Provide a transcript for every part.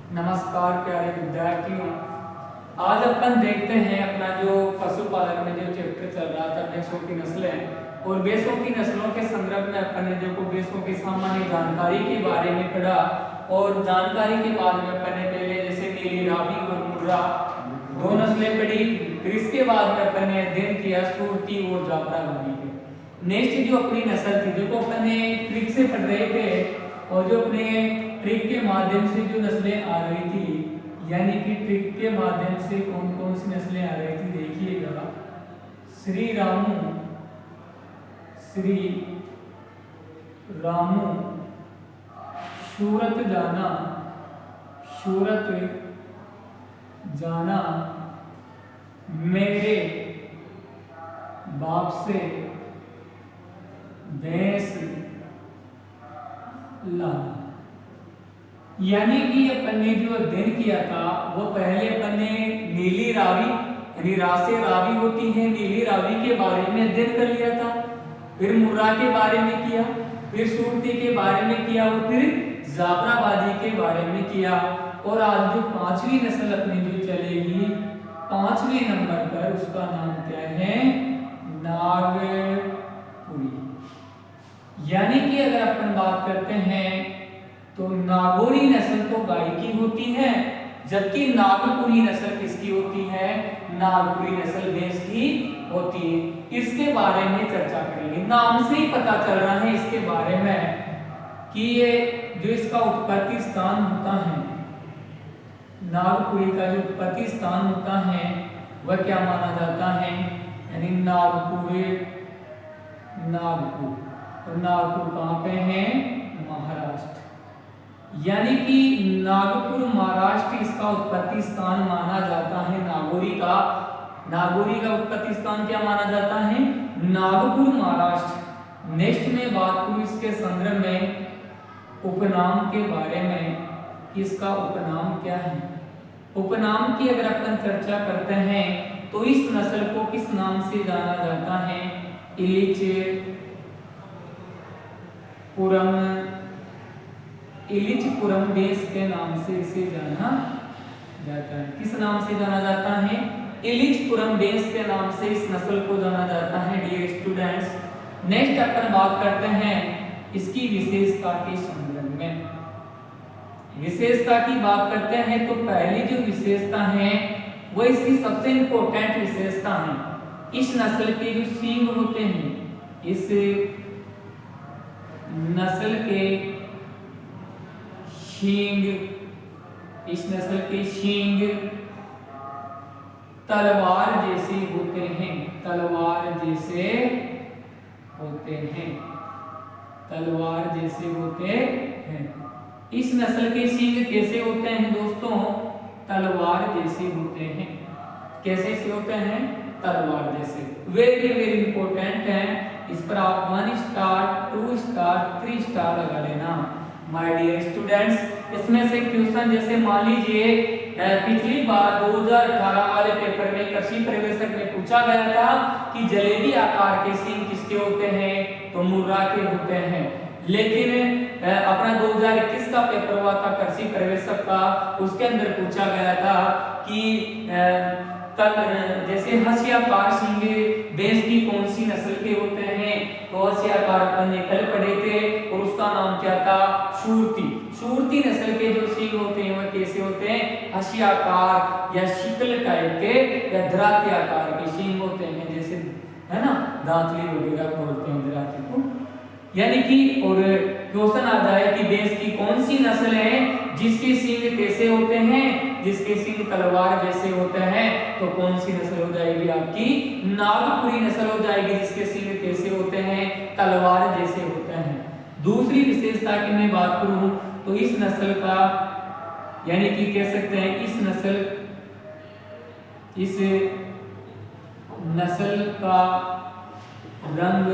नमस्कार प्यारे विद्यार्थियों। आज अपन देखते हैं अपना जो पशुपालन में जो चैप्टर चल रहा था भैंसों की नस्लें और भैंसों की नस्लों के संदर्भ में अपन ने देखो भैंसों की सामान्य जानकारी के बारे में पढ़ा और जानकारी के बाद में अपन ने पहले जैसे नीली रावी और मुर्रा दो नस्लें पढ़ी। फिर इसके बाद में अपन ने अध्ययन किया सुरती और जाफराबादी के। नेक्स्ट जो अपनी नस्ल थी देखो अपन ने ट्रिक से पढ़ रहे थे और जो अपने ट्रिक के माध्यम से जो नस्लें आ रही थी यानी कि ट्रिक के माध्यम से कौन कौन सी नस्लें आ रही थी देखिएगा। श्री रामू सूरत जाना मेरे बाप से भैंस लाना। यानी कि अपन ने जो अध्ययन किया था वो पहले अपन ने नीली रावी यानी रासे रावी होती है नीली रावी के बारे में अध्ययन कर लिया था, फिर मुर्रा के बारे में किया, फिर सुरती के बारे में किया और फिर जाफराबादी के बारे में किया। और आज जो पांचवी नस्ल अपनी जो चलेगी पांचवें नंबर पर उसका नाम क्या है, नागपुरी। यानी कि अगर अपन बात करते हैं तो नागौरी नस्ल तो गाय की होती है जबकि नागपुरी नस्ल किसकी होती है, नागपुरी नस्ल भैंस की होती है। इसके बारे में चर्चा करेंगे। नाम से ही पता चल रहा है इसके बारे में कि ये जो इसका उत्पत्ति स्थान होता है नागपुरी का जो उत्पत्ति स्थान होता है वह क्या माना जाता है, यानी नागपुर। तो नागपुर कहाँ पे है, महाराष्ट्र। यानी कि नागपुर महाराष्ट्र इसका उत्पत्ति स्थान माना जाता है। नागौरी का उत्पत्ति स्थान क्या माना जाता है, नागपुर महाराष्ट्र। नेक्स्ट में बात करूं इसके संदर्भ में उपनाम के बारे में कि इसका उपनाम क्या है। उपनाम की अगर अपन चर्चा करते हैं तो इस नस्ल को किस नाम से जाना जाता है, इलिचपुरम भैंस के नाम से इसे जाना जाता है। किस नाम से जाना जाता है, इलिचपुरम भैंस के नाम से इस नस्ल को जाना जाता है डियर स्टूडेंट्स। नेक्स्ट अपन बात करते हैं इसकी विशेषता के संदर्भ में। विशेषता की बात करते हैं तो पहली जो विशेषता है वो इसकी सबसे इंपॉर्टेंट विशेषता है इस नस्ल के जो सींग होते हैं, इस नस्ल के शींग, इस नस्ल के शींग तलवार जैसे होते हैं, तलवार जैसे होते हैं। इस नस्ल के सींग कैसे होते हैं दोस्तों, तलवार जैसे होते हैं। कैसे से होते हैं, तलवार जैसे। वेरी वेरी इंपॉर्टेंट है, इस पर आप 1 स्टार 2 स्टार 3 स्टार लगा लेना माय डियर स्टूडेंट्स। इसमें से क्वेश्चन जैसे मान लीजिए पिछली बार 2018 वाले पेपर में कृषि प्रवेशक में पूछा गया था कि जलेबी आकार के सींग किसके होते हैं, तो मुर्रा के होते हैं। लेकिन अपना 2021 का पेपर हुआ था कृषि प्रवेशक का, उसके अंदर पूछा गया था कि जैसे हंसियाकार सींग भैंस की कौन सी नस्ल के होते हैं, तो हंसियाकार अपन ने कल पढ़े थे और उसका नाम क्या था, सुरती नस्ल के जो सींग होते हैं वह कैसे होते हैं, हंसियाकार या शिकल टाइप के या धराती आकार के सींग होते हैं, जैसे है ना दांतली वगैरह बोलते हैं धराती को। यानी कि और क्वेश्चन आ जाए कि भैंस की कौन सी नस्ल है जिसके सींग कैसे होते हैं, जिसके सींग तलवार जैसे होते हैं, तो कौन सी नस्ल हो जाएगी आपकी, नागपुरी नस्ल हो जाएगी जिसके सींग कैसे होते हैं, तलवार जैसे होते हैं। दूसरी विशेषता की मैं बात करूं तो इस नस्ल का यानी कि कह सकते हैं इस नस्ल का रंग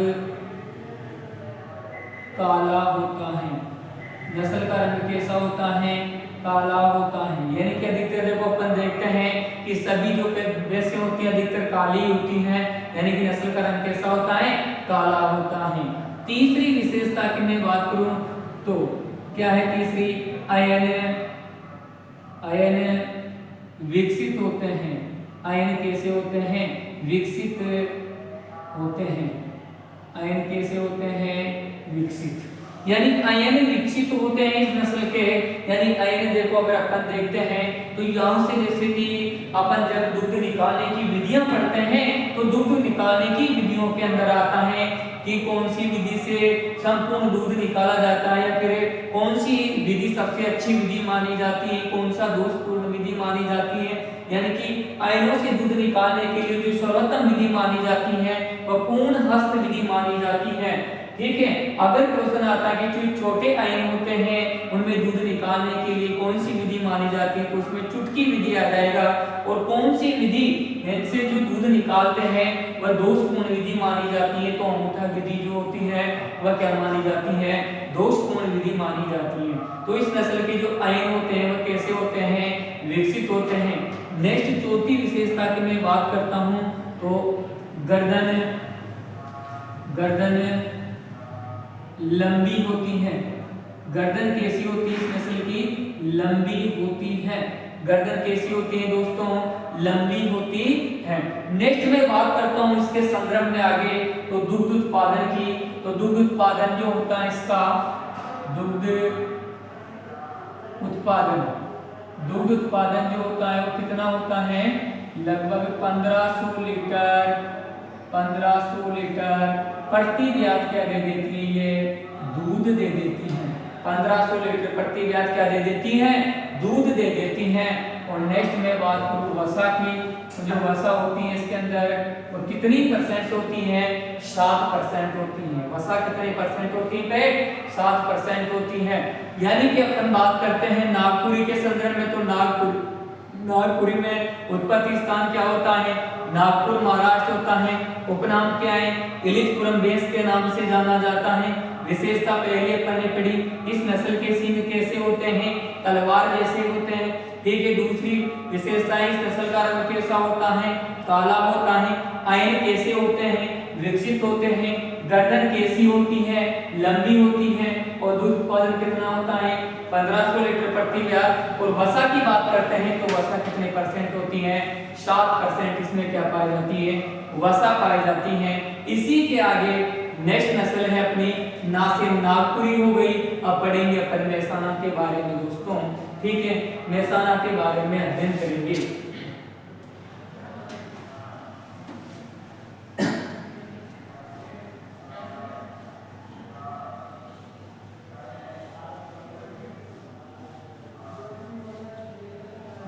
काला होता है। नस्ल का रंग कैसा होता है, काला होता है। यानी कि अधिकतर देखो अपन देखते हैं कि सभी जो भैंसें होती हैं अधिकतर काली होती हैं, यानी कि नस्ल का रंग कैसा होता है, काला होता है। तीसरी विशेषता की मैं बात करूं तो क्या है तीसरी, आयन विकसित होते हैं। आयन कैसे होते हैं? विकसित होते हैं। आयन कैसे होते हैं? विकसित। यानी आयन विकसित होते हैं इस नस्ल के। यानी आयन देखो, अगर अपन देखते हैं तो यहाँ से जैसे कि अपन जब दूध निकालने की विधियां पढ़ते हैं तो दूध निकालने की विधियों के अंदर आता है कि कौन सी विधि से संपूर्ण दूध निकाला जाता है, या फिर कौन सी विधि सबसे अच्छी विधि मानी जाती है, कौन सा दोषपूर्ण विधि मानी जाती है। यानी कि आयनों से दूध निकालने के लिए जो सर्वोत्तम विधि मानी जाती है वह पूर्ण हस्त विधि मानी जाती है। ठीक है। अगर क्वेश्चन आता है कि जो छोटे आयन होते हैं उनमें दूध निकालने के लिए कौन सी विधि मानी जाती है, तो उसमें चुटकी विधि आ जाएगा। और कौन सी विधि से जो दूध निकालते हैं वह दोषपूर्ण विधि मानी जाती है, तो अंगूठा विधि जो होती है वह क्या मानी जाती है? दोषपूर्ण विधि मानी जाती है। तो इस नस्ल के जो आयन होते हैं वह कैसे होते हैं? विकसित होते हैं। नेक्स्ट चौथी विशेषता की मैं बात करता हूं तो गर्दन लंबी होती है। गर्दन कैसी होती है इस नस्ल की? लंबी होती है। गर्दन कैसी होती है दोस्तों? लंबी होती है। नेक्स्ट मैं बात करता हूं इसके संदर्भ में आगे तो दुग्ध उत्पादन की। तो दुग्ध उत्पादन जो होता है इसका, दुग्ध उत्पादन जो होता है वो कितना होता है? लगभग 1500 लीटर प्रति व्याध क्या दे देती है? ये दूध दे देती है। 1500 लीटर प्रति व्याध क्या दे देती है? दूध दे देती है। और नेक्स्ट में बात करूं वसा की, तो जो वसा होती है इसके अंदर वो कितनी परसेंट होती है? 7% होती है। वसा कितनी परसेंट होती है? 7% होती है। यानी कि अपन बात करते हैं नागपुरी के संदर्भ में, तो नागपुरी में उत्पत्ति स्थान क्या होता है? नागपुर महाराष्ट्र होता है। उपनाम क्या है? इलिचपुरम बेस के नाम से जाना जाता है। विशेषता पहले अपन ने पढ़ी, इस नस्ल के सींग कैसे होते हैं? तलवार जैसे होते हैं। ठीक है। दूसरी विशेषता इस नस्ल का रंग कैसा होता है? काला होता है। आयन कैसे होते हैं? विकसित होते हैं। गर्दन कैसी होती है? लंबी होती है। और दूध उत्पादन कितना होता है? 1500 लीटर प्रति व्याध। और वसा की बात करते हैं तो वसा कितने परसेंट होती है? 7% इसमें क्या पाई जाती है? वसा पाई जाती है। इसी के आगे नेक्स्ट नस्ल है अपनी नागपुरी हो गई। अब पढ़ेंगे अपन मेहसाना के बारे में दोस्तों। ठीक है। मेहसाना के बारे में अध्ययन करेंगे।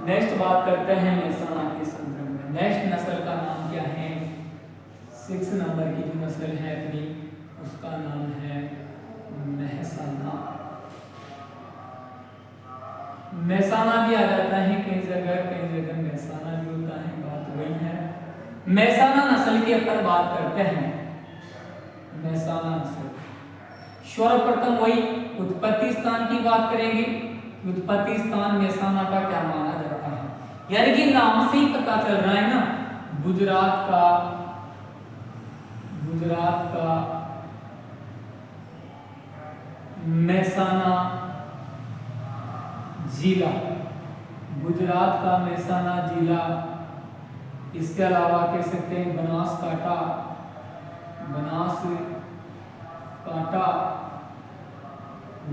नेक्स्ट बात करते हैं मेहसाना के संदर्भ में। नेक्स्ट नस्ल का नाम क्या है? 6 नंबर की जो नस्ल है अपनी उसका नाम है मेहसाना। मेहसाना भी आ जाता है कई जगह मेहसाना भी होता है, बात वही है। मेहसाना नस्ल की अपन बात करते हैं। मेहसाना नस्ल सर्वप्रथम वही उत्पत्ति स्थान की बात करेंगे। उत्पत्ति स्थान मेहसाना का क्या माना जाता है? यानी कि नाम से ही पता चल रहा है ना, गुजरात का मेहसाना जिला, गुजरात का मेहसाना जिला। इसके अलावा कह सकते हैं बनासकांठा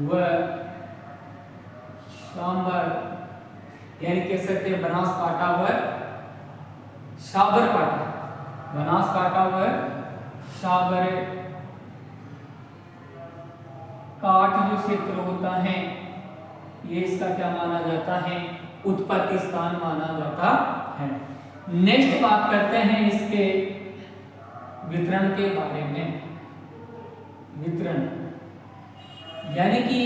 व सांबर, यानी कह सकते हैं बनासकांठा व साबरकांठा। बनासकांठा व साबरकांठा जो क्षेत्र होता है ये इसका क्या माना जाता है? उत्पत्ति स्थान माना जाता है। नेक्स्ट बात करते हैं इसके वितरण के बारे में। वितरण यानी कि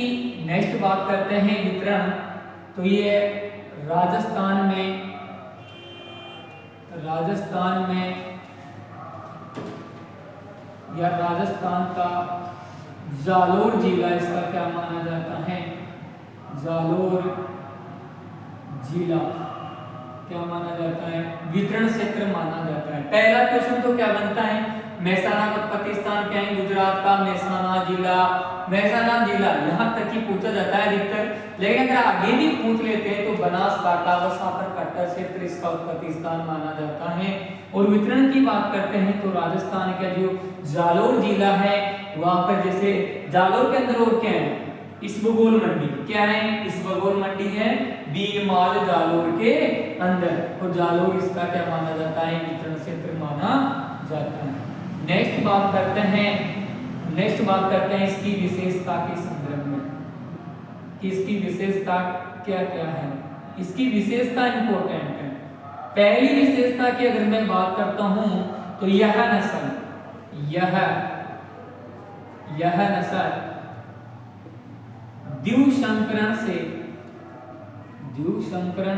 नेक्स्ट बात करते हैं वितरण, तो ये राजस्थान में या राजस्थान का जालोर जिला इसका क्या माना जाता है? जालोर जिला क्या माना जाता है? वितरण क्षेत्र माना जाता है। पहला क्वेश्चन तो क्या बनता है? मेहसाणा उत्पत्तिस्थान क्या है? गुजरात का मेहसाणा जिला, मेहसाणा जिला यहाँ तक ही पूछा जाता है अधिकतर। लेकिन अगर आगे भी पूछ लेते हैं तो बनासकांठा व साबरकांठा क्षेत्र इसका उत्पत्ति स्थान माना जाता है। और वितरण की बात करते हैं तो राजस्थान का जो जालोर जिला है वहां पर, जैसे जालोर के अंदर और क्या है? इसबगोल मंडी, क्या है? इसबगोल मंडी है बीरमाल जालोर के अंदर, और जालोर इसका क्या माना जाता है? वितरण क्षेत्र माना जाता है। नेक्स्ट बात करते हैं इसकी विशेषता के संदर्भ में कि इसकी विशेषता क्या क्या है। इसकी विशेषता इंपॉर्टेंट है। पहली विशेषता की अगर मैं बात करता हूं तो यह नस्ल द्विसंकरण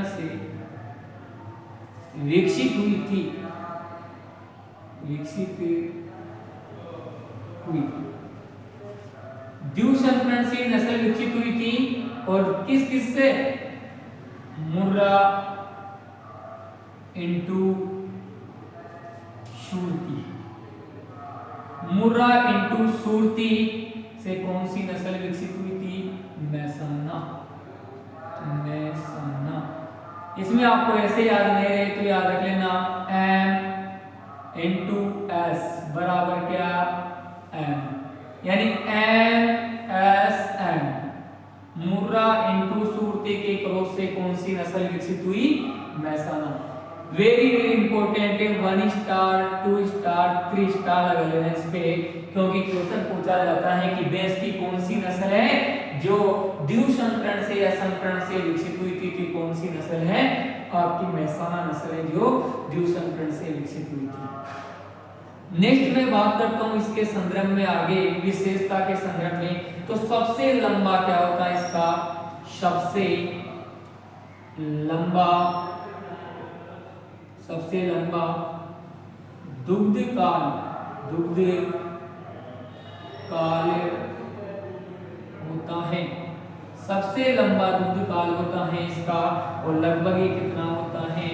से विकसित हुई। द्विसंकरण से नस्ल विकसित हुई थी, और किस से? मुर्रा इंटू सुरती। मुर्रा इंटू सुरती से कौन सी नस्ल विकसित हुई थी? मेहसाणा। इसमें आपको ऐसे याद नहीं रहे तो याद रख लेना M इंटू S बराबर क्या? M, यानी MSM। मुर्रा इंटू सुरती के क्रॉस से कौन सी नस्ल विकसित हुई? मेहसाणा। वेरी इंपॉर्टेंट है। 1 स्टार 2 स्टार 3 स्टार लगा लेना इस पे, क्योंकि क्वेश्चन पूछा जाता है कि भैंस की कौन सी नस्ल है जो द्विसंकरण से या संकरण से विकसित हुई थी? कौन सी नस्ल है? आपकी मेहसाणा नस्ल है जो द्विसंकरण से विकसित हुई थी। नेक्स्ट मैं बात करता हूं इसके संदर्भ में, आगे विशेषता के संदर्भ में, तो सबसे लंबा क्या होता है इसका? सबसे लंबा दुग्ध काल होता है। सबसे लंबा दुग्ध काल होता है इसका, और लगभग ये कितना होता है?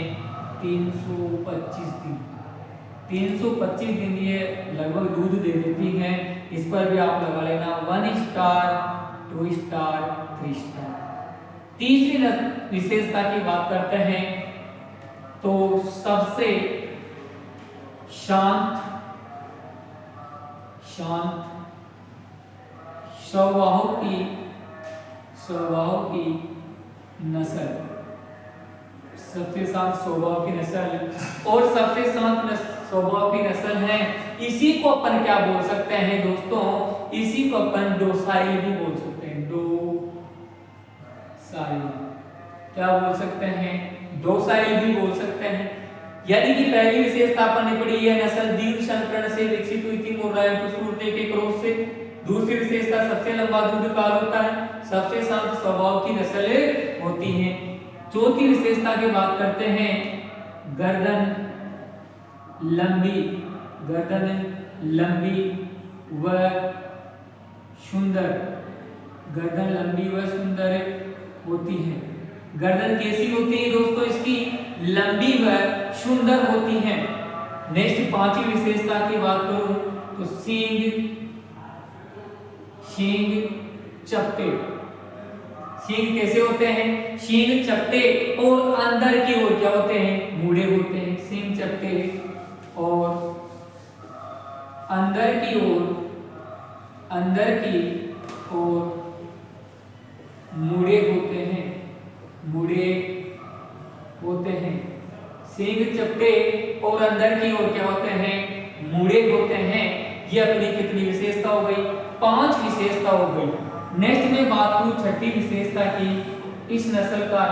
325 दिन। 325 दिन ये लगभग दूध दे देती हैं। इस पर भी आप लगा लेना 1 स्टार 2 स्टार 3 स्टार। तीसरी विशेषता की बात करते हैं तो सबसे शांत स्वभाव की नस्ल, सबसे शांत स्वभाव की नस्ल, और सबसे शांत स्वभाव की नस्ल है। इसी को अपन क्या बोल सकते हैं दोस्तों? इसी को अपन डोसाइल भी बोल सकते हैं। डोसाइल क्या बोल सकते हैं? डोसाइल भी बोल सकते हैं। यानी कि पहली विशेषता अपन ने पढ़ी है नस्ल द्विसंकरण से विकसित हुई थी मुर्रा इंटू सुरती के क्रॉस से। दूसरी विशेषता सबसे लंबा दूध काल होता है, सबसे शांत स्वभाव की नस्ल होती है। चौथी विशेषता की बात करते हैं गर्दन लंबी व सुंदर। गर्दन लंबी व सुंदर होती है। गर्दन कैसी होती है दोस्तों? इसकी लंबी व सुंदर होती है। नेक्स्ट पांचवी विशेषता की बात करूं तो सींग चपटे। सींग कैसे होते हैं? सींग चपटे और अंदर की ओर क्या होते हैं? मुड़े होते हैं। सींग चपटे और अंदर की ओर मुड़े होते हैं। सींग चपटे और अंदर की ओर क्या होते हैं? मुड़े होते हैं। ये अपनी कितनी विशेषता हो गई? 5 विशेषता हो गई। नेक्स्ट में बात करूं छठी विशेषता की। इस नस्ल का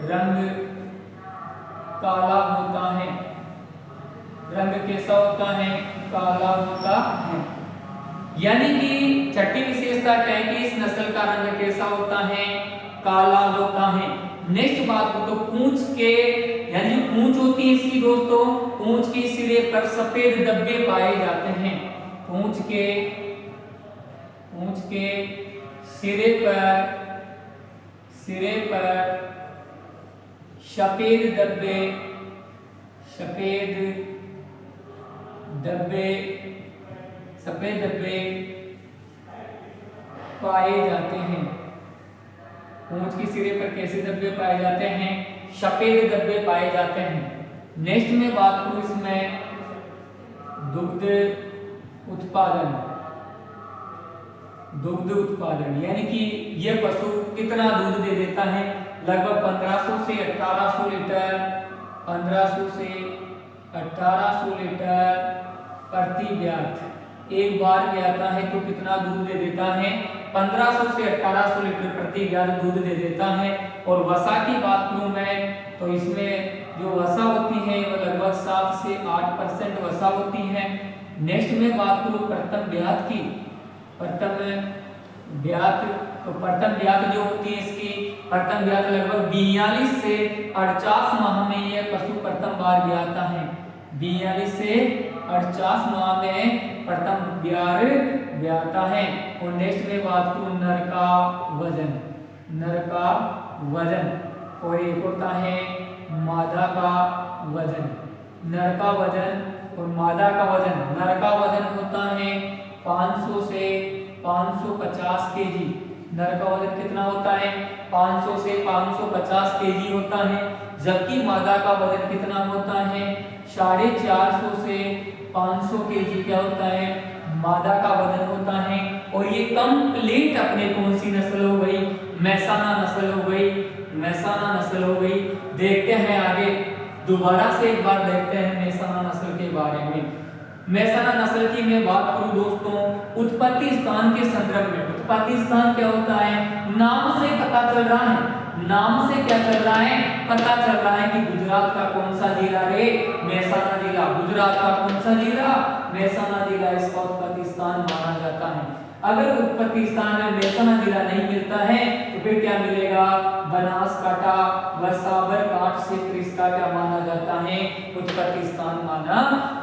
रंग काला होता है। रंग कैसा होता है? काला होता है। यानी कि छठी विशेषता क्या है कि इस नस्ल का रंग कैसा होता है? काला होता है। नेक्स्ट बात को तो पूंछ के, यानी जो पूंछ होती है इसकी दोस्तों, पूंछ के सिरे पर सफेद धब्बे पाए जाते हैं। पूंछ के सिरे पर सफेद धब्बे सफेद धब्बे पाए जाते हैं। पूंछ के सिरे पर कैसे धब्बे पाए जाते हैं? सफेद धब्बे पाए जाते हैं। नेक्स्ट में बात करूं इसमें दुग्ध उत्पादन यानी कि यह पशु कितना दूध दे देता है? लगभग 1500 से 1800 लीटर 1500 से 1800 लीटर प्रति ब्यात। एक बार ब्याता है तो कितना दूध दे देता है? 1500 से 1800 लीटर प्रति ब्यात दूध दे देता है। और वसा की बात करूं मैं तो इसमें जो वसा होती है वो लगभग 7 से 8% वसा होती है। नेक्स्ट में बात करूं प्रथम ब्यात की। प्रथम ब्यात जो होती है इसकी प्रथम ब्यात लगभग 42 से 48 माह में यह पशु प्रथम बार ब्याता है। 42 से 48 माह में प्रथम बार ब्याता है। और नेक्स्ट में बात करूं नर का वजन और एक होता है मादा का वजन। नर का वजन और मादा का वजन। नर का वजन होता है 500 से 550 केजी। नर का वजन कितना होता है? 500 से 550 केजी होता है। जबकि मादा का वजन कितना होता है? 450 से 500 केजी क्या होता है? मादा का वजन होता है। और ये कंप्लीट अपने कौन सी नस्ल हो गई? मेहसाना नस्ल हो गई। देखते हैं आगे, दोबारा से एक बार देखते हैं मेहसाना नस्ल के बारे में। मेहसाना नस्ल की मैं बात करूं दोस्तों, उत्पत्ति स्थान के संदर्भ में। उत्पत्ति स्थान क्या होता है? नाम से पता चल रहा है। नाम से क्या चल रहा है? पता चल रहा है कि गुजरात का कौन सा जिला रे? मेहसाना जिला। गुजरात का कौन सा जिला? मेहसाना जिला इसका उत्पत्ति स्थान माना जाता है। अगर उत्पत्ति स्थान में मेहसाना जिला नहीं मिलता है तो फिर क्या मिलेगा? बनासकांठा व साबरकांठा क्षेत्र इसका क्या माना जाता है? उत्पत्ति स्थान माना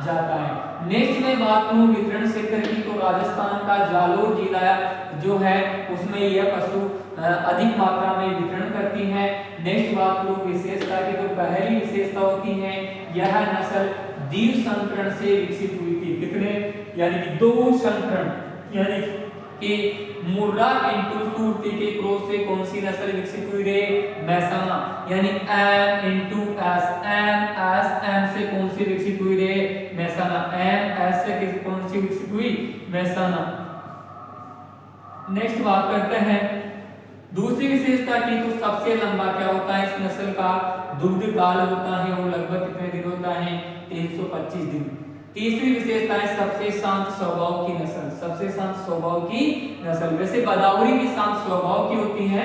जाता है। नेक्स्ट में बात करूं वितरण क्षेत्र की तो राजस्थान का जालोर जिला जो है उसमें यह पशु अधिक मात्रा में वितरण करती है। नेक्स्ट बात करूं विशेषता की तो पहली विशेषता होती है यह नस्ल दीर्घ संकरण से विकसित हुई थी। कितने? यानी कि 2 संकरण यानी कि मुर्रा इंटू सुरती के क्रॉस से कौन सी नस्ल विकसित हुई रे? मेहसाना। यानी M इंटू S, M से कौन सी विकसित हुई रे? मेहसाना। M S से कौन सी विकसित हुई? मेहसाना। नेक्स्ट बात करते हैं दूसरी विशेषता की तो सबसे लंबा क्या होता है इस नस्ल का? दुग्ध काल होता है। वो लगभग कितने दिन होता है? 325 दिन। तीसरी विशेषता है सबसे शांत स्वभाव की नस्ल। सबसे शांत स्वभाव की नस्ल। वैसे बदावरी भी शांत स्वभाव की होती है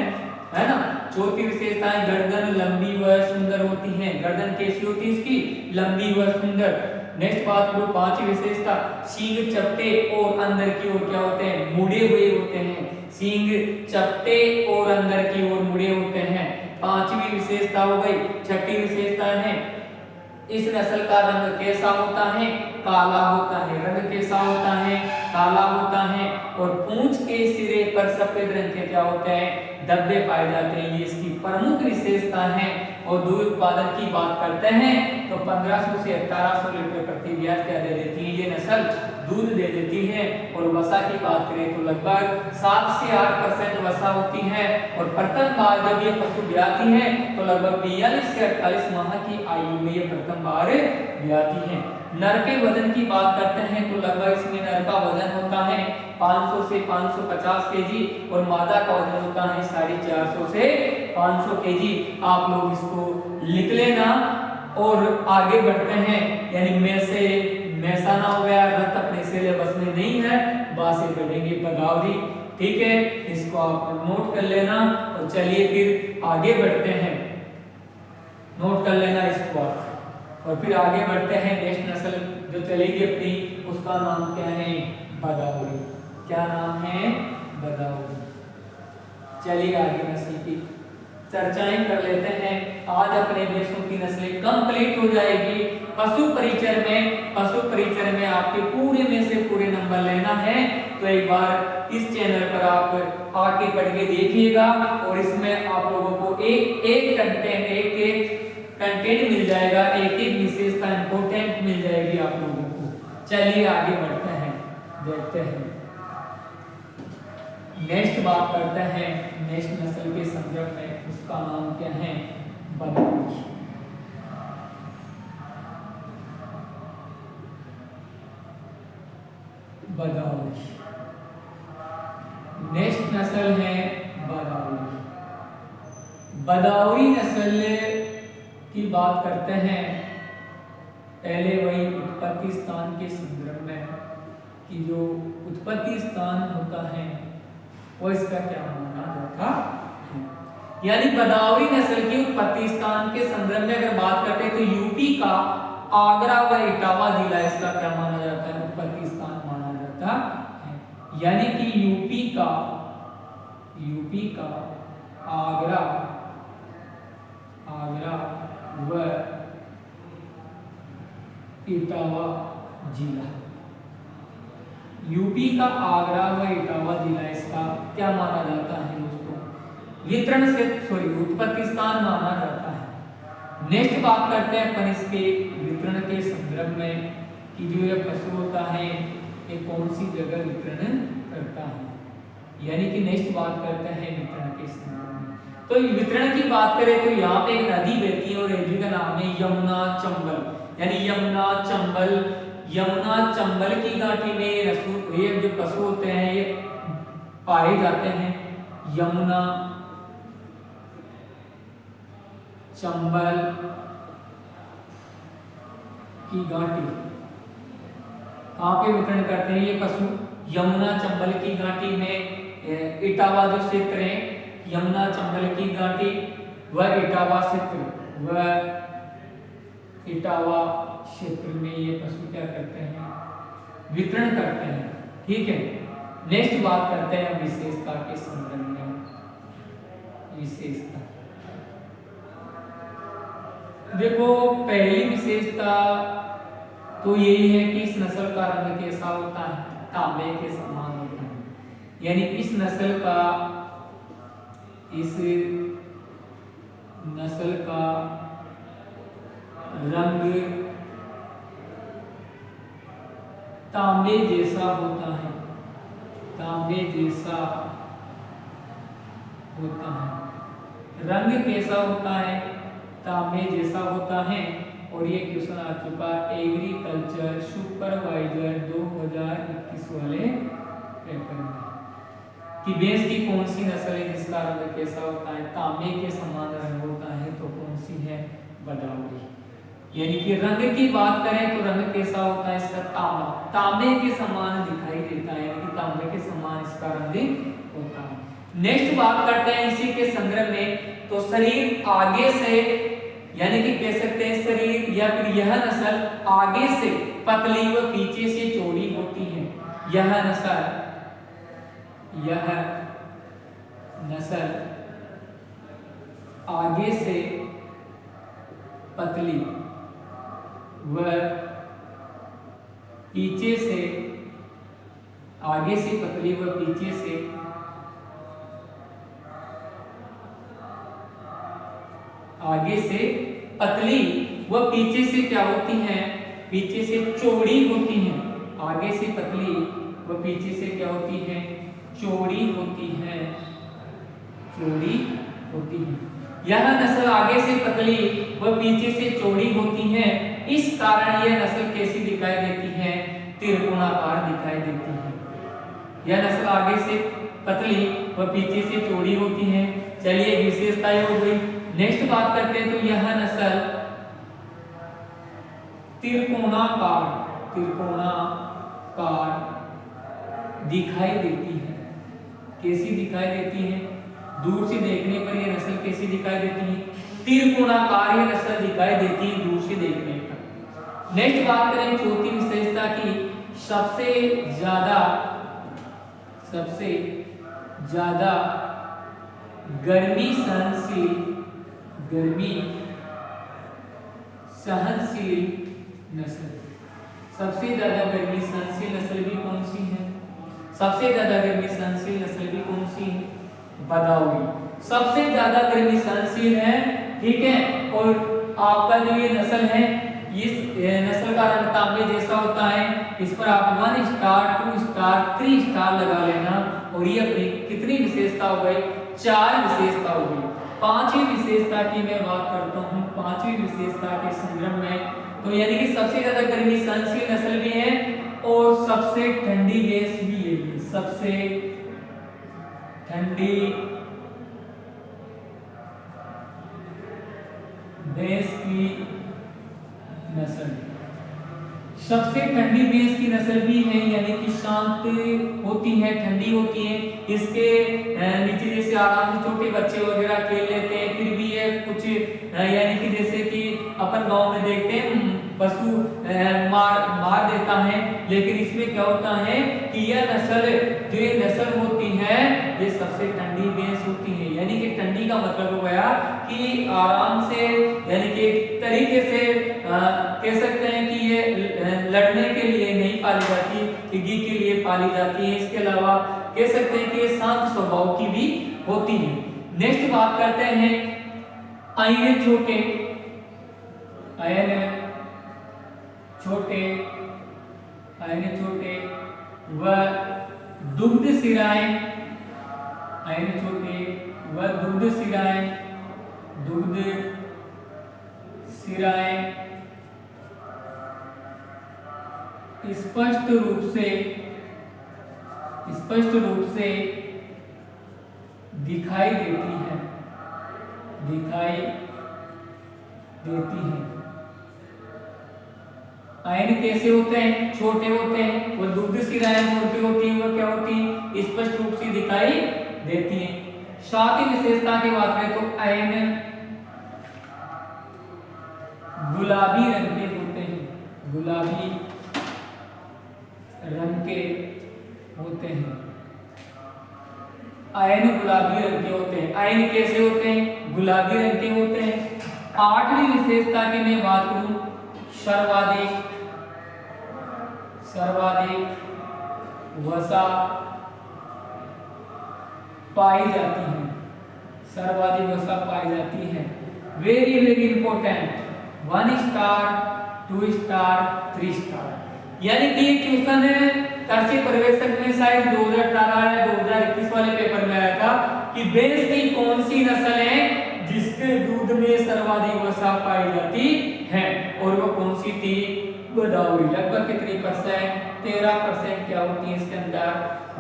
ना। चौथी विशेषता है गर्दन लंबी व सुंदर होती है। गर्दन कैसी होती है इसकी? लंबी व सुंदर। नेक्स्ट बात करो पांचवी विशेषता, सींग चपटे और अंदर की ओर क्या होते हैं? मुड़े हुए होते हैं। सींग चपटे और अंदर की ओर मुड़े होते हैं। पांचवी विशेषता हो गई। छठी विशेषता है इस नस्ल का रंग कैसा होता है? काला होता है। रंग कैसा होता है? काला होता है। और पूंछ के सिरे पर सफेद रंग के क्या होते हैं? धब्बे पाए जाते हैं। ये इसकी प्रमुख विशेषता है। और दूध उत्पादन की बात करते हैं तो 1500 से 1800 लीटर प्रति ब्यात क्या दे देती है ये नस्ल? दूध दे देती है। और वसा की बात करें तो लगभग 7 से 8% वसा होती है। और प्रथम बार जब ये पशु ब्याती है तो लगभग 42 से 48 माह की आयु में ये प्रथम बार ब्याती है। नर के वजन की बात करते हैं तो लगभग इसमें नर का वजन होता है 500 से 550 केजी और मादा का वजन होता है 450 से 500 केजी। आप लोग इसको लिख लेना और आगे बढ़ते हैं। यानी मैं से मेहसाना हो गया, रत अपने सिलेबस में नहीं है, बासे पढ़ेंगे बदावरी। ठीक है, इसको आप नोट कर लेना। और चलिए फिर आगे बढ़ते हैं, नोट कर लेना इसको आप। और फिर आगे बढ़ते हैं। नेक्स्ट नस्ल जो चलेगी अपनी उसका नाम क्या है? बदावरी। क्या नाम है? बदावरी। चलिए आगे नस्ल की चर्चाएं कर लेते हैं। आज अपने देशों की नस्लें कंप्लीट हो जाएगी। पशु परिचय में आपके पूरे में से पूरे नंबर लेना है तो एक बार इस चैनल पर आप आके पढ़ के देखिएगा। और इसमें आप लोगों को एक कंटेंट एक कंटेंट मिल जाएगा, एक एक विशेषता इंपोर्टेंट मिल जाएगी आप लोगों को। चलिए आगे बढ़ते हैं, देखते हैं। नेक्स्ट बात करते हैं नेक्स्ट नस्ल के संदर्भ में, उसका नाम क्या है? बदाऊरी। बदाऊरी नेक्स्ट नस्ल है बदाऊरी। बदाऊरी नस्ल की बात करते हैं, पहले वही उत्पत्ति स्थान के संदर्भ में कि जो उत्पत्ति स्थान होता है वो इसका क्या माना जाता है। यानी बदाऊरी नस्ल की उत्पत्ति स्थान के संदर्भ में अगर बात करते हैं तो यूपी का आगरा व इटावा जिला इसका क्या माना जाता है? उत्पत्ति स्थान माना जाता है। यानी कि यूपी का आगरा व इटावा जिला, यूपी का आगरा व इटावा जिला इसका क्या माना जाता है दोस्तों? वितरण से उत्पत्ति स्थान माना जाता है। नेक्स्ट बात करते हैं अपन इसके वितरण के संदर्भ में कि जो ये पशु होता है ये कौन सी जगह वितरण करता है। यानी कि नेक्स्ट बात करते हैं वितरण के संदर्भ में। तो वितरण की बात करें तो यहाँ पे एक नदी बहती है और नदी का नाम है यमुना चंबल। यानी यमुना चंबल की घाटी में ये जो पशु होते हैं ये पाए जाते हैं। यमुना चंबल की घाटी कहाँ पे वितरण करते हैं ये पशु? यमुना चंबल की घाटी में, इटावा जो क्षेत्र है यमुना चंबल की घाटी व इटावा क्षेत्र में ये पशु क्या करते हैं? वितरण करते हैं। ठीक है, नेक्स्ट बात करते हैं विशेषता के संदर्भ में। विशेषता देखो, पहली विशेषता तो यही है कि इस नस्ल का रंग कैसा होता है? तांबे के समान होता है। यानी इस नस्ल का रंग तांबे जैसा होता है। रंग कैसा होता है? तांबे जैसा होता है। और ये क्वेश्चन आ चुका एग्रीकल्चर सुपरवाइजर 2021 वाले पेपर में कि भैंस की कौन सी नस्ल है जिसका रंग कैसा होता है? तांबे के समान रंग होता है। तो कौन सी है? बदाऊरी। यानी कि रंग की बात करें तो रंग कैसा होता है इसका? तांबे के समान दिखाई देता है। यानी कि तांबे के समान इसका रंग होता है। नेक्स्ट बात करते हैं इसी के संदर्भ में, तो शरीर आगे से, यानी कि कह सकते हैं शरीर या फिर यह नस्ल आगे से पतली व पीछे से चौड़ी होती है। यह नस्ल आगे से पतली व पीछे से क्या होती हैं? पीछे से चौड़ी होती हैं। आगे से पतली व पीछे से क्या होती हैं? चौड़ी होती हैं। यह नस्ल आगे से पतली व पीछे से चौड़ी होती है। इस कारण यह नस्ल कैसी दिखाई देती है? त्रिकोणाकार दिखाई देती है। यह नस्ल आगे से पतली व पीछे से चौड़ी होती है। चलिए विशेषता हो गई। नेक्स्ट बात करते हैं तो यह नस्ल त्रिकोणाकार दिखाई देती है। कैसी दिखाई देती है? दूर से देखने पर यह नस्ल कैसी दिखाई देती है? त्रिकोणाकार यह नस्ल दिखाई देती है दूर से देखने पर। नेक्स्ट बात करें चौथी विशेषता की, सबसे ज्यादा गर्मी सहनशील नस्ल। सबसे ज्यादा गर्मी सहनशील नस्ल भी कौन सी है? सबसे ज्यादा गर्मी सहनशील नस्ल भी कौन सी है? बदाऊरी सबसे ज्यादा गर्मी सहनशील है। ठीक है, और आपका जो ये नस्ल है, इस नस्ल का रंग तांबे जैसा होता है। इस पर आप 1 स्टार 2 स्टार 3 स्टार लगा लेना और ये अपनी कितनी विशेषता हो गई, 4 विशेषता हो गई। पांचवी विशेषता की मैं बात करता हूँ, पांचवी विशेषता के संदर्भ में, तो यानी कि सबसे ज्यादा गर्मी सहनशील नस्ल भी है और सबसे ठंडी देश भी है, सबसे ठंडी देश की नस्ल, सबसे ठंडी भैंस की नस्ल भी है, यानी कि शांत होती है, ठंडी होती है। इसके नीचे जैसे आराम से छोटे बच्चे वगैरह खेल लेते हैं, फिर भी ये कुछ यानी कि जैसे कि अपन गांव में देखते हैं पशु मार देता है, लेकिन इसमें क्या होता है कि यह नस्ल, जो ये नस्ल होती है, ये सबसे ठंडी भैंस होती है। यानी कि ठंडी का मतलब हो गया कि आराम से, यानी कि एक तरीके से कह सकते हैं कि ये लड़ने के लिए नहीं पाली जाती, घी के लिए पाली जाती है। इसके अलावा कह सकते हैं कि ये शांत स्वभाव की भी होती है। नेक्स्ट बात करते हैं आयन छोटे, आयन छोटे, आयन छोटे व दुग्ध सिराएं, आयन छोटे व दुग्ध सिराएं, दुग्ध सिराएं स्पष्ट रूप से दिखाई देती है, दिखाई देती है। आयन कैसे होते हैं, छोटे होते हैं, वो दुग्ध सिराएं मोटी होती हैं, वो क्या होती हैं, स्पष्ट रूप से दिखाई देती हैं। सातवीं विशेषता की बात करें तो आयन गुलाबी रंग के होते हैं, गुलाबी रंग के होते हैं। आयन गुलाबी रंग के होते हैं। आयन कैसे होते हैं, गुलाबी रंग के होते हैं। आठवीं विशेषता की मैं बात करूं, सर्वाधिक वसा पाई जाती है, सर्वाधिक वसा पाई जाती है। Very very important, 1 star 2 star 3 star, यानी कि ये क्वेश्चन कृषि पर्यवेक्षक में शायद 2018 या 2021 वाले पेपर में आया था कि भैंस की कौन सी नस्ल है जिसके दूध में सर्वाधिक वसा पाई जाती है, और वो कौन सी थी, गोदावरी। लगभग कितनी परसेंट, 13% क्या होती है इसके अंदर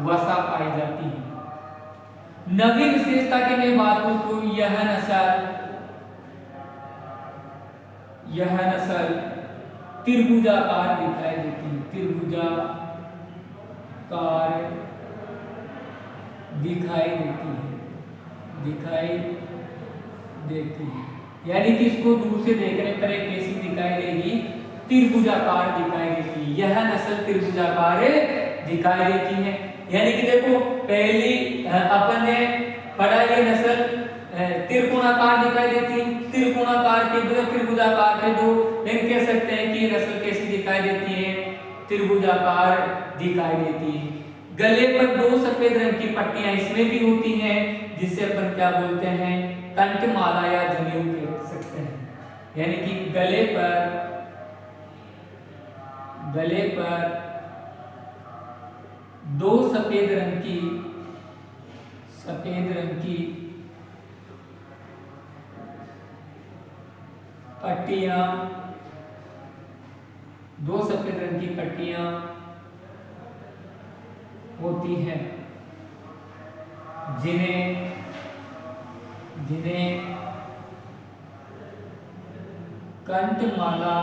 वसा पाई जाती है। नवी विशेषता की मैं बात करूं तो यह नस्ल त्रिभुजाकार दिखाई देती है, त्रिभुजाकार दिखाई देती है, यानी कि इसको दूर से देखने पर एक कैसी दिखाई देगी, त्रिभुजाकार दिखाई देती है। यह नस्ल त्रिभुजाकार दिखाई देती है, यानी कि देखो पहली अपन ने पढ़ा, ये नस्ल त्रिकोणाकार दिखाई देती है, त्रिकोणाकार के दो, त्रिभुजाकार के दो, लेकिन कह सकते हैं कि ये नस्ल कैसी दिखाई देती है, त्रिभुजाकार दिखाई देती है। गले पर 2 सफेद रंग की पट्टियां इसमें भी होती हैं, जिसे अपन क्या बोलते हैं, कंठमाला या जनेऊ कह सकते हैं। यानी कि गले पर 2 सफेद रंग की पट्टियां, 2 सफेद रंग की पट्टियां होती हैं, जिन्हें कंठमाला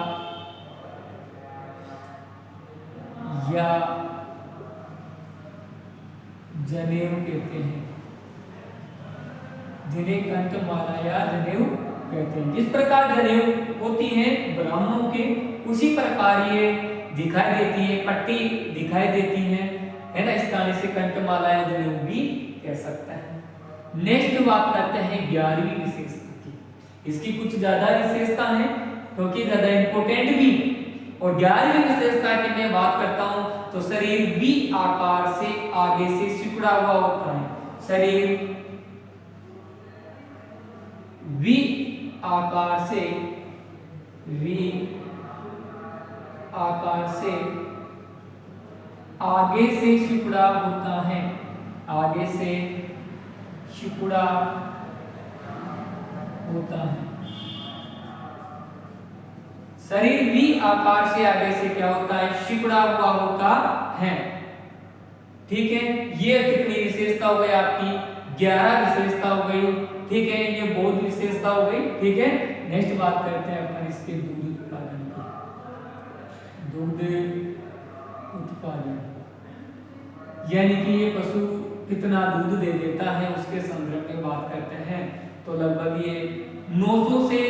या जनेऊ कहते हैं, जिन्हें कंठमाला या जनेऊ कहते हैं। जिस प्रकार जनेऊ होती है ब्राह्मणों के, उसी प्रकार ये दिखाई देती है, पट्टी दिखाई देती है ना, इस कारण से कंठमाला या जनेऊ भी कह सकता है। नेक्स्ट बात करते हैं 11वीं विशेषता की। इसकी कुछ ज्यादा विशेषता है क्योंकि ज्यादा इंपोर्टेंट भी, और 11वीं विशेषता की मैं बात करता हूं तो शरीर वी आकार से आगे से सिकुड़ा हुआ होता है, शरीर वी आकार से वी आकार से आगे से सिकुड़ा होता है, आगे से सिकुड़ा होता है। शरीर वी आकार से आगे से क्या होता है, सिकुड़ा हुआ होता है। ठीक है, ये कितनी विशेषता हो गई आपकी, 11 विशेषता हो गई। ठीक है, ये बहुत विशेषता हो गई। ठीक है, नेक्स्ट बात करते हैं अपन इसके दूध उत्पादन की। दूध उत्पादन यानी कि ये पशु कितना दूध दे देता है उसके संदर्भ में बात करते हैं। तो लगभग ये 900 से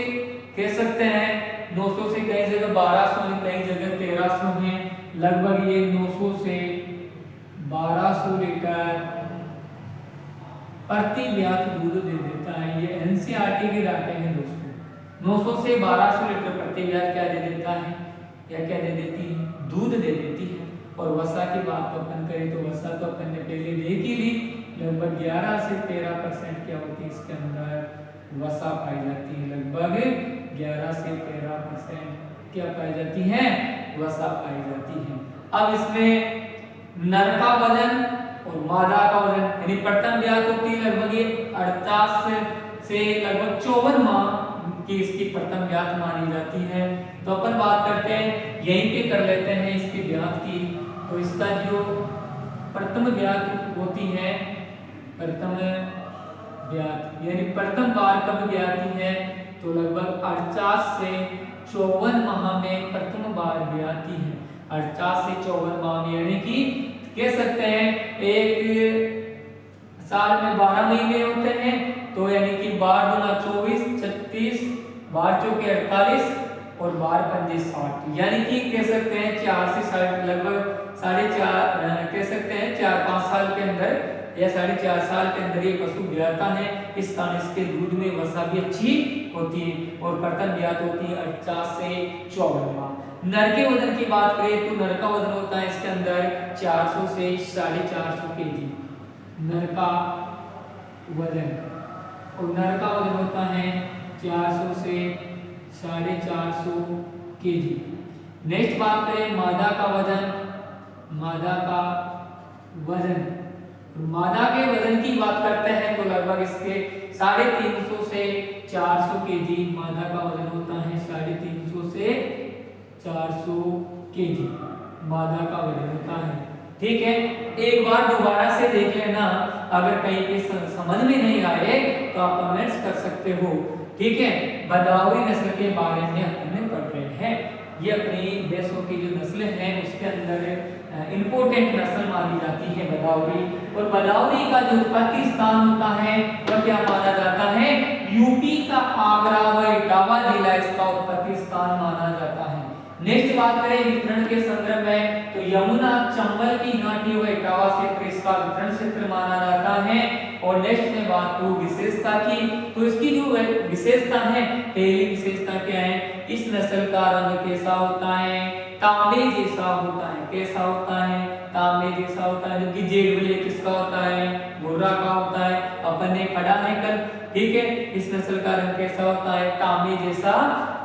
कह सकते हैं, 900 से कई जगह 1200 है, कई जगह 1300 है। लगभग ये 900 से 1200 लीटर प्रति व्यात दूध दे देता है। ये एनसीईआरटी के डाटे हैं दोस्तों। 900 से 1200 लीटर प्रति व्यात क्या दे देता है, या क्या दे देती है, दूध दे देती है। और वसा की बात तो अपन करें तो वसा तो अपन ने पहले देख ही ली, लगभग 11 से 13% क्या होती है इसके अंदर वसा पाई जाती है। लगभग 11 से 13% क्या पाई जाती है, वसा पाई जाती है। अब इसमें नर का वजन और मादा का वजन यानी प्रथम व्यात होती है लगभग ये 48 से लगभग 54 माह की इसकी प्रथम व्यात मानी जाती है। तो अपन बात करते हैं, यहीं पे कर लेते हैं इसकी व्यात की। तो इसका जो प्रथम व्यात होती है, प्रथम व्यात यानी प्रथम बार कब व्याती है, तो लगभग 48 से 54 माह में प्रथम बार व्याती है। 48 से 54 माह में यानी कि कह सकते हैं एक साल में 12 महीने होते हैं। तो यानी कि 12 दूना 24, 36, 12 चौके 48 और 12 पंजे 60, यानी कि कह सकते हैं 4 से 60 लगभग 4.5 कह सकते हैं 4-5 साल के अंदर या 4.5 साल के अंदर ये पशु ब्याता है। इस कारण इसके दूध में वसा भी अच्छी होती है और प्रथम ब्यात होती है 48 से 54 माह। नर के वजन की बात करें तो नर का वजन होता है इसके अंदर 400 से 450 केजी नर का वजन, और नर का वजन होता है 400 से 450 केजी। नेक्स्ट बात करें मादा का वजन, मादा का वजन, मादा के वजन की बात करते हैं तो लगभग इसके 350 से 400 केजी मादा का वजन होता है। 350 से 400 केजी मादा का वजन होता है। ठीक है, एक बार दोबारा से देख लेना, अगर कहीं पे समझ में नहीं आए तो आप कमेंट्स कर सकते हो। ठीक है, बदाऊरी नस्ल के बारे में हमने पढ़ रहे हैं। ये अपनी देशों की जो नस्लें हैं उसके अंदर इंपोर्टेंट नस्ल मानी जाती है बदाऊरी। और बदाऊरी का जो उत्पत्ति स्थान होता है वह क्या माना जाता है, यूपी का आगरा व इटावा जिला इसका उत्पत्ति स्थान माना जाता है। नेक्स्ट बात करें वितरण के संदर्भ में तो यमुना चंबल की घाटी व इटावा क्षेत्र इसका वितरण क्षेत्र माना जाता है। और नेक्स्ट में बात करूं विशेषता की, तो इसकी जो विशेषता है, पहली विशेषता क्या है, इस नस्ल का रंग कैसा होता है, तांबे जैसा होता है। कैसा होता है, तांबे जैसा होता है। जबकि जेड ब्लैक किसका होता है, भूरा का होता है, अपन ने पढ़ा है कल। ठीक है, इस नस्ल का रंग कैसा होता है, तांबे जैसा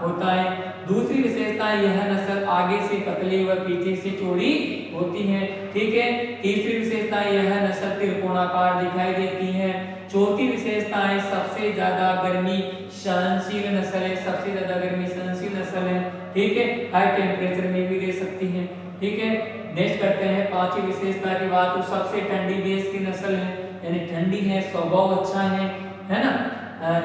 होता है। दूसरी विशेषता, यह नस्ल आगे से पतली व पीछे से चौड़ी होती है। ठीक है, तीसरी विशेषता, यह नस्ल त्रिकोणाकार दिखाई देती है। चौथी विशेषता है सबसे ज्यादा गर्मी सहनशील नस्ल है, सबसे ज्यादा गर्मी सहनशील नस्ल है। ठीक है, हाई टेम्परेचर में भी रह सकती है। ठीक है, नेक्स्ट करते हैं पांचवी विशेषता की बात, तो सबसे ठंडी देश की नस्ल है, यानी ठंडी है, स्वभाव अच्छा है ना।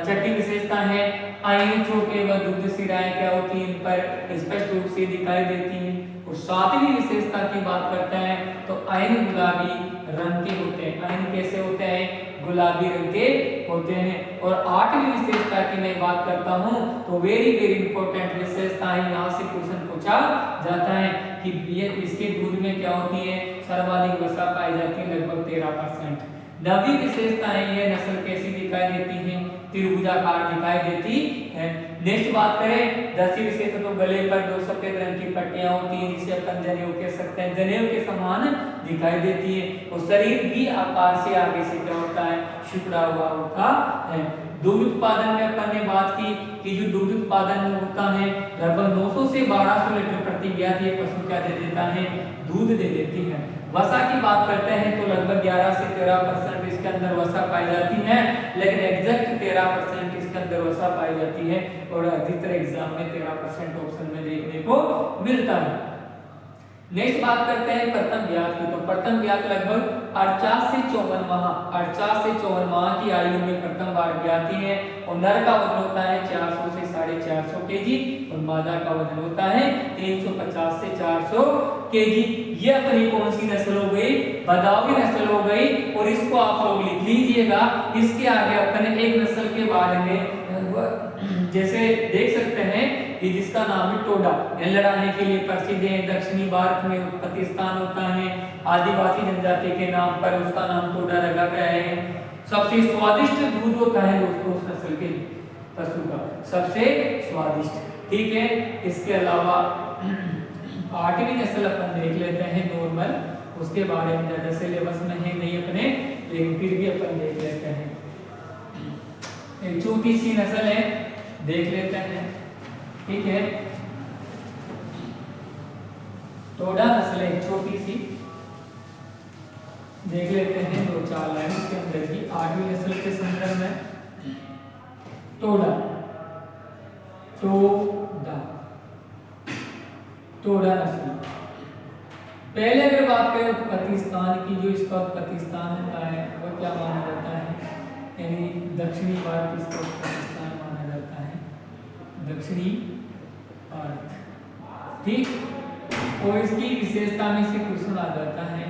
छठी विशेषता है आयन चोटे व दूध सिराएं क्या होती है, इन पर स्पष्ट रूप से दिखाई देती है। और सातवीं विशेषता की बात करते हैं तो आयन गुलाबी रंग के होते हैं। आयन कैसे होते हैं, गुलाबी रंग के होते हैं। और आठवीं विशेषता की मैं बात करता हूं तो वेरी इंपॉर्टेंट विशेषता है, यहाँ से क्वेश्चन पूछा जाता है कि ये इसके दूध में क्या होती है, सर्वाधिक वसा पाई जाती है, लगभग 13%। नवी विशेषता है, ये नस्ल कैसी दिखाई देती है, त्रिभुजाकार दिखाई देती है। नेक्स्ट बात करें 10वीं विशेषता तो गले पर 2 सफेद रंग की पट्टियां होती हैं जिसे अपन जनेऊ कह सकते हैं, जनेऊ के समान दिखाई देती है और शरीर भी आकार से आगे से क्या होता है, सिकुड़ा हुआ होता है। दूध उत्पादन में अपन ने बात की कि जो दूध उत्पादन में होता है लगभग 900 से 1200 लीटर प्रति ब्याज ये पशु क्या दे देता है, दूध दे देती है। वसा की बात करते हैं तो लगभग 11 से 13% इसके अंदर वसा पाई जाती है, लेकिन एग्जैक्ट 13% इसके अंदर वसा पाई जाती है और अधिकतर एग्जाम में 13% ऑप्शन में देखने को मिलता है। नेक्स्ट बात करते हैं प्रथम ब्याज की, तो प्रथम ब्याज लगभग 48 से 54 माह की आयु में प्रथम बार ब्याती है और नर का वजन होता है 400 से 450 केजी और मादा का वजन होता है 350 से 400 केजी। ये अपनी कौन सी नस्ल हो गई, बदावी नस्ल हो गई और इसको आप लोग लिख लीजिएगा। इसके आगे अपन एक नस्ल के बारे में जैसे देख सकते हैं कि जिसका नाम है टोडा, लड़ाने के लिए प्रसिद्ध है, दक्षिणी भारत में उत्पत्ति स्थान होता है, आदिवासी जनजाति के नाम पर उसका नाम टोडा रखा गया है। सबसे स्वादिष्ट दूध होता है दोस्तों उस नस्ल के पशु का, सबसे स्वादिष्ट, ठीक है। इसके अलावा 8वीं नस्ल अपन देख लेते हैं नॉर्मल, उसके बारे में ज्यादा सिलेबस में है नहीं अपने, लेकिन फिर भी अपन देख लेते हैं। एक छोटी सी नस्ल है, देख लेते हैं, ठीक है। टोडा नस्ल है छोटी सी, देख लेते हैं 2-4 लाइन उसके अंदर की। 8वीं नस्ल के संदर्भ में टोडा टोडा नस्ल। पहले अगर बात करें उत्पत्ति स्थान की, जो इसका उत्पत्ति स्थान होता है वो क्या माना जाता है, यानी दक्षिणी भारत इसका उत्पत्ति स्थान माना जाता है, दक्षिणी भारत, ठीक। और इसकी विशेषता में से क्वेश्चन आ जाता है,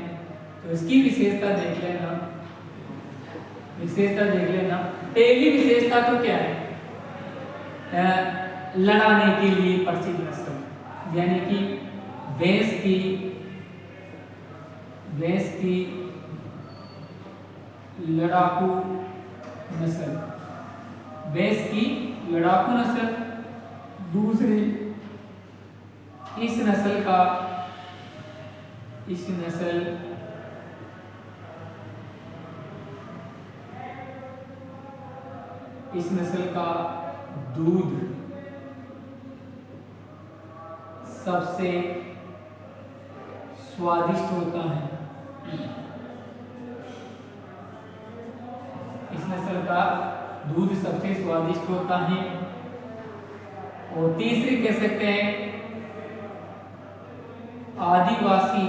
तो इसकी विशेषता देख लेना, पहली विशेषता तो क्या है, लड़ाने के लिए प्रसिद्ध नस्ल, यानी कि भैंस की लड़ाकू नस्ल, भैंस की लड़ाकू नस्ल। दूसरी इस नस्ल का दूध सबसे स्वादिष्ट होता है, इस नस्ल का दूध सबसे स्वादिष्ट होता है। और तीसरी कह सकते हैं आदिवासी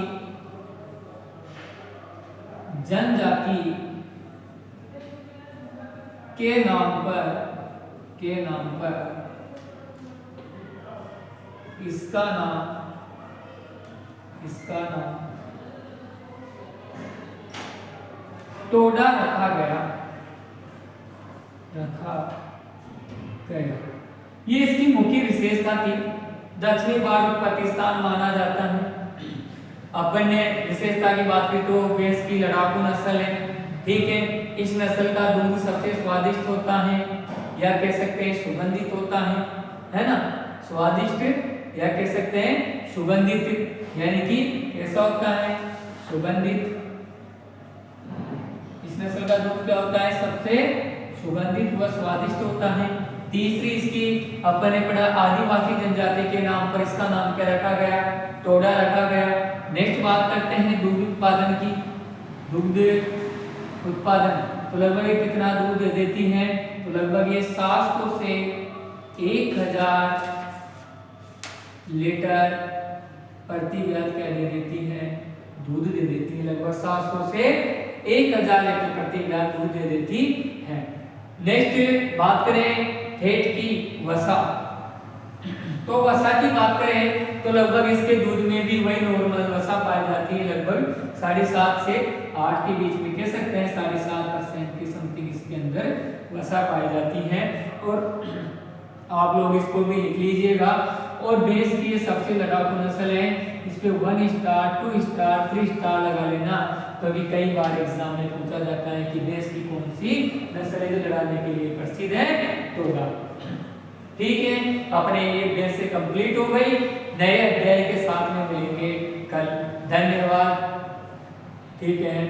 जनजाति के नाम पर इसका नाम टोडा रखा गया। ये इसकी मुख्य विशेषता थी। दक्षिणी भारत पाकिस्तान माना जाता है। अपन ने विशेषता की बात की तो भैंस की लड़ाकू नस्ल है, ठीक है। इस नस्ल का दूध सबसे स्वादिष्ट होता है, या कह सकते हैं सुगंधित होता है ना, स्वादिष्ट या कह सकते हैं सुगंधित, यानी कि कैसा होता है, सुगंधित। इस नस्ल का दूध क्या होता है, सबसे सुगंधित व स्वादिष्ट होता है। तीसरी इसकी अपन ने पढ़ा आदिवासी जनजाति के नाम पर इसका नाम क्या रखा गया, टोडा रखा गया। नेक्स्ट बात करते हैं दूध उत्पादन की। दूध उत्पादन तो लगभग कितना दूध दे देती है, तो लगभग ये 700 से 1000 लीटर प्रति व्याध क्या दे देती है, दूध दे देती है। लगभग 700 से 1000 लीटर प्रति व्याध दूध दे देती है। नेक्स्ट बात करें ठेठ की वसा, तो वसा की बात करें तो लगभग इसके दूध में भी वही नॉर्मल वसा पाई जाती है, लगभग 7.5 से 8 के बीच में, कह सकते हैं 7.5% की समथिंग इसके अंदर वसा पाई जाती है। और आप लोग इसको भी लिख लीजिएगा। और भैंस की ये सबसे लड़ाकू नस्ल है, इस पे 1 स्टार 2 स्टार 3 स्टार लगा लेना, क्योंकि कई बार एग्जाम में पूछा जाता है कि भैंस की कौन सी नस्ल है जो लड़ाने के लिए प्रसिद्ध है, टोडा। ठीक है, अपने ये बेस से कंप्लीट हो गई। नए अध्याय के साथ में मिलेंगे कल। धन्यवाद। ठीक है।